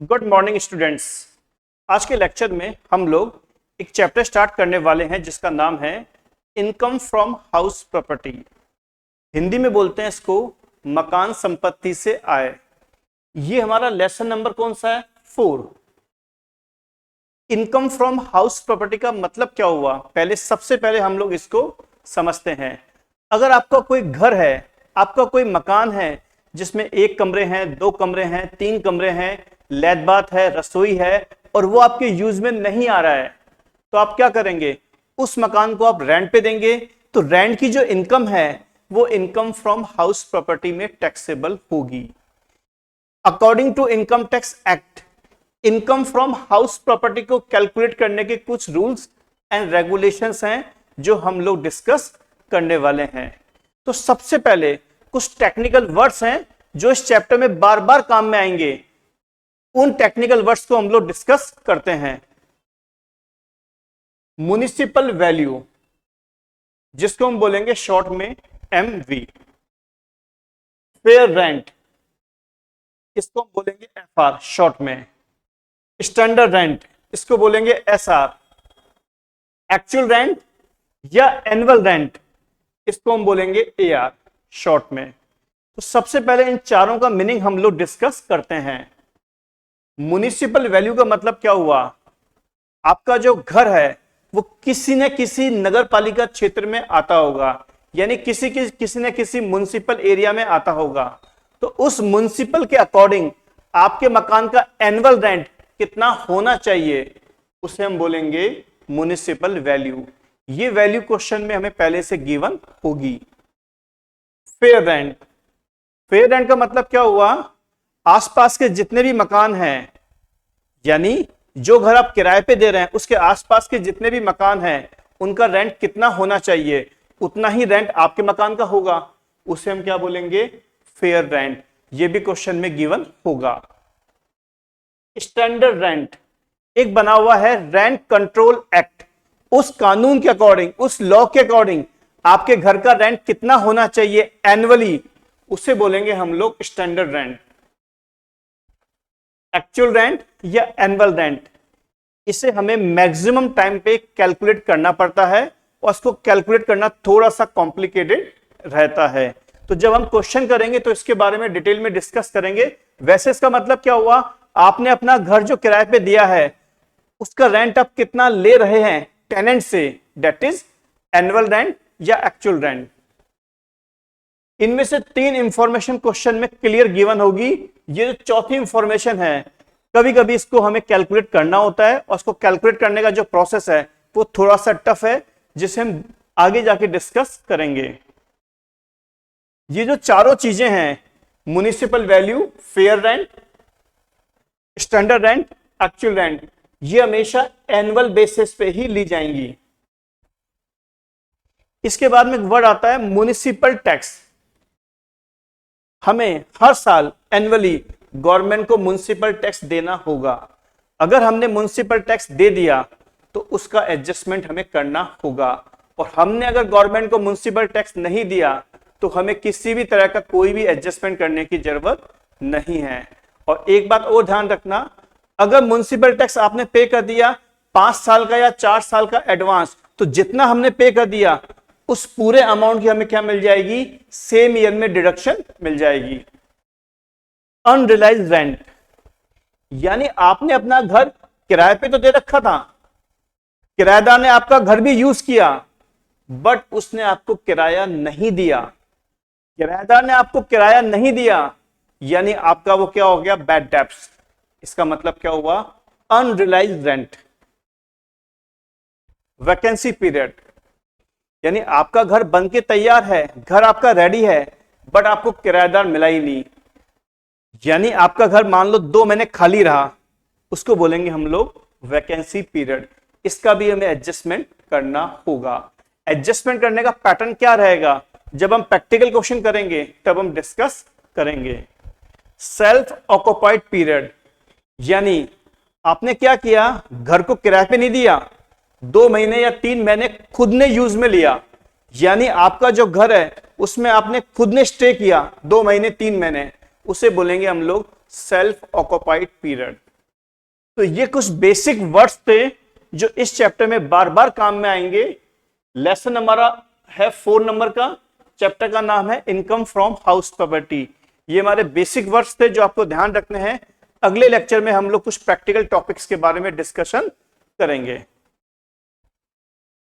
Good morning students. आज के lecture में हम लोग एक चैप्टर स्टार्ट करने वाले हैं जिसका नाम है income from house property. Hindi में बोलते हैं इसको मकान संपत्ति से आय। ये हमारा लेसन नंबर कौन सा है? 4। इनकम फ्रॉम हाउस प्रॉपर्टी का मतलब क्या हुआ, सबसे पहले हम लोग इसको समझते हैं। अगर आपका कोई घर है, आपका कोई मकान है जिसमें 1 कमरे हैं, 2 कमरे हैं, 3 कमरे हैं, लैट बाथ है, रसोई है और वो आपके यूज में नहीं आ रहा है, तो आप क्या करेंगे? उस मकान को आप रेंट पे देंगे। तो रेंट की जो इनकम है वो इनकम फ्रॉम हाउस प्रॉपर्टी में टैक्सेबल होगी। According to income tax act, income from house property को कैलकुलेट करने के कुछ रूल्स एंड रेगुलेशंस हैं जो हम लोग डिस्कस करने वाले हैं। तो सबसे पहले कुछ टेक्निकल वर्ड्स हैं जो इस चैप्टर में बार बार काम में आएंगे। उन टेक्निकल वर्ड्स को हम लोग डिस्कस करते हैं। म्युनिसिपल वैल्यू, जिसको हम बोलेंगे शॉर्ट में एमवी। फेयर रेंट, इसको हम बोलेंगे एफआर शॉर्ट में। स्टैंडर्ड रेंट, इसको बोलेंगे एसआर। एक्चुअल रेंट या एनुअल रेंट, इसको हम बोलेंगे एआर शॉर्ट में। तो सबसे पहले इन चारों का मीनिंग हम लोग डिस्कस करते हैं। म्युनिसिपल वैल्यू का मतलब क्या हुआ? आपका जो घर है वो किसी न किसी नगर पालिका क्षेत्र में आता होगा, यानी किसी न किसी म्युनिसिपल एरिया में आता होगा। तो उस म्युनिसिपल के अकॉर्डिंग आपके मकान का एनुअल रेंट कितना होना चाहिए, उसे हम बोलेंगे म्युनिसिपल वैल्यू। ये वैल्यू क्वेश्चन में हमें पहले से गिवन होगी। फेयर रेंट, फेयर रेंट का मतलब क्या हुआ? आसपास के जितने भी मकान हैं, यानी जो घर आप किराए पे दे रहे हैं उसके आसपास के जितने भी मकान हैं उनका रेंट कितना होना चाहिए, उतना ही रेंट आपके मकान का होगा। उसे हम क्या बोलेंगे? Fair rent. ये भी क्वेश्चन में गिवन होगा। स्टैंडर्ड रेंट, एक बना हुआ है रेंट कंट्रोल एक्ट। उस कानून के अकॉर्डिंग, उस लॉ के अकॉर्डिंग आपके घर का रेंट कितना होना चाहिए एनुअली, उसे बोलेंगे हम लोग स्टैंडर्ड रेंट। एक्चुअल रेंट या एनुअल रेंट, इसे हमें मैक्सिमम टाइम पे कैलकुलेट करना पड़ता है और उसको कैलकुलेट करना थोड़ा सा कॉम्प्लिकेटेड रहता है। तो जब हम क्वेश्चन करेंगे तो इसके बारे में डिटेल में डिस्कस करेंगे। वैसे इसका मतलब क्या हुआ? आपने अपना घर जो किराए पे दिया है उसका रेंट आप कितना ले रहे हैं टेनेंट से, दैट इज एनुअल रेंट या एक्चुअल रेंट। इनमें से 3 इंफॉर्मेशन क्वेश्चन में क्लियर गिवन होगी। ये जो चौथी इंफॉर्मेशन है, कभी कभी इसको हमें कैलकुलेट करना होता है और उसको कैलकुलेट करने का जो प्रोसेस है वो थोड़ा सा टफ है, जिसे हम आगे जाके डिस्कस करेंगे। ये जो चारों चीजें हैं, municipal value, fair rent, standard rent, actual rent, ये हमेशा एनुअल बेसिस पे ही ली जाएंगी। इसके बाद में एक वर्ड आता है म्युनिसिपल टैक्स। हमें हर साल एनुअली गवर्नमेंट को म्युनिसिपल टैक्स देना होगा। अगर हमने म्युनिसिपल टैक्स दे दिया तो उसका एडजस्टमेंट हमें करना होगा, और हमने अगर गवर्नमेंट को म्युनिसिपल टैक्स नहीं दिया तो हमें किसी भी तरह का कोई भी एडजस्टमेंट करने की जरूरत नहीं है। और एक बात और ध्यान रखना, अगर म्युनिसिपल टैक्स आपने पे कर दिया 5 साल का या 4 साल का एडवांस, तो जितना हमने पे कर दिया उस पूरे अमाउंट की हमें क्या मिल जाएगी? सेम ईयर में डिडक्शन मिल जाएगी। अनरियलाइज्ड रेंट, यानी आपने अपना घर किराए पे तो दे रखा था, किराएदार ने आपका घर भी यूज किया, बट उसने आपको किराया नहीं दिया। किराएदार ने आपको किराया नहीं दिया, यानी आपका वो क्या हो गया? Bad debts. इसका मतलब क्या हुआ? Unrealised rent. वैकेंसी पीरियड, यानी आपका घर बन के तैयार है, घर आपका रेडी है, बट आपको किराएदार मिला ही नहीं, यानी आपका घर मान लो 2 महीने खाली रहा, उसको बोलेंगे हम लोग वैकेंसी पीरियड। इसका भी हमें एडजस्टमेंट करना होगा। एडजस्टमेंट करने का पैटर्न क्या रहेगा, जब हम प्रैक्टिकल क्वेश्चन करेंगे तब हम डिस्कस करेंगे। सेल्फ ऑक्युपाइड पीरियड, यानी आपने क्या किया? घर को किराए पे नहीं दिया, 2 महीने या 3 महीने खुद ने यूज में लिया, यानी आपका जो घर है उसमें आपने खुद ने स्टे किया 2 महीने 3 महीने, उसे बोलेंगे हम लोग सेल्फ ऑक्युपाइड पीरियड। तो ये कुछ बेसिक वर्ड्स थे जो इस चैप्टर में बार बार काम में आएंगे। लेसन हमारा है 4 नंबर का, चैप्टर का नाम है इनकम फ्रॉम हाउस प्रॉपर्टी। ये हमारे बेसिक वर्ड्स थे जो आपको ध्यान रखने हैं। अगले लेक्चर में हम लोग कुछ प्रैक्टिकल टॉपिक्स के बारे में डिस्कशन करेंगे।